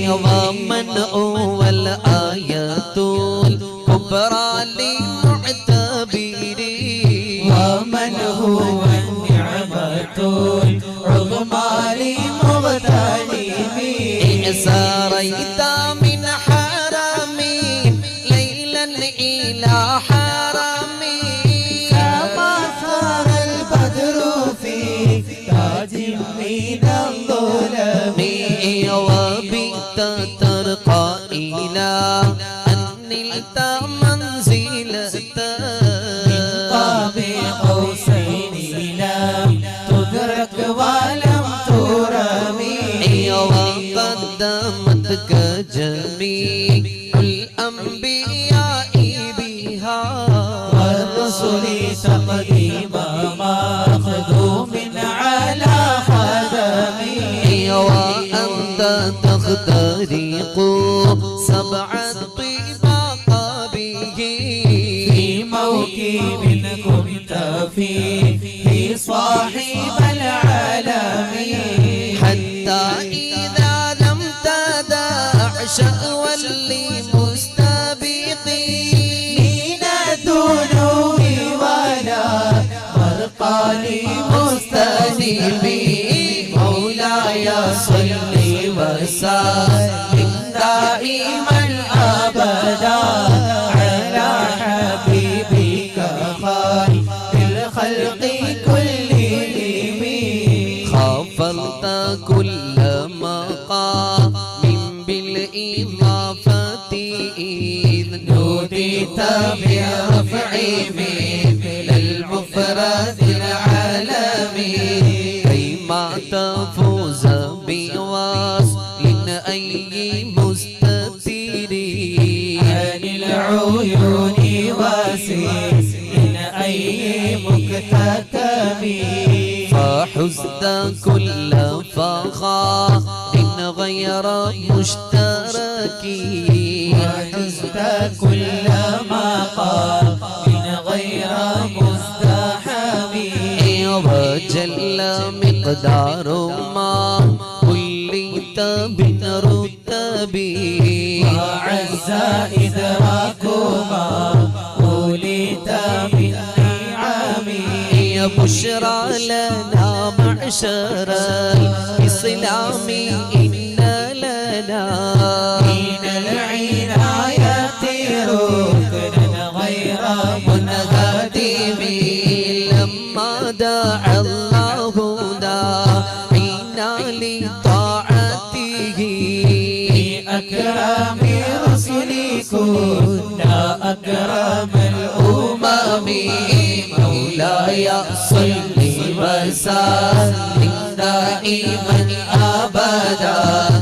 ومن هو الآية الكبرى للمعتبرين ومن هو النعمة العظمى للمغتنمين ساريت من حرمي ليلا إلى حرمي كما سار البدر في تاج من الظلم وبت ترقى إلى أن نلت منزلة من قاب قوسين لم تدرك ولم ترمي وقدمتك جميع الأنبياء بها والرسل تقديما مأخذوم على خدمي وأنت تخترق سبع طباق به في موكب كنت فيه صاحب العالم حتى إذا لم تدع شأوا لمستبقين دونه ولا مرقى لمستنيبين مولاي صل وسلم دائما أبدا على حبيبك خير الخلق كلهم خافضت كل مقام بالإضافة إذ نوديت برفع مثل المفرد العالمي كيما تفوز بوصل أي مستترين عن العيون واسيس من أي مكتتم فحزت كل فخار غير مشترك وحزت كل مقام غير مزدحم وجل مقدار ما وليت من رتبي وعز إدراك ما وليت من نعمي يا بشرى لنا معشر الإسلام إن لنا من العناية ركنا غير منهدم لما دعا الله داعينا لطاعته أكرم رسلي كنا أكرم الأمم مولاي صل وسلم دائما أبدا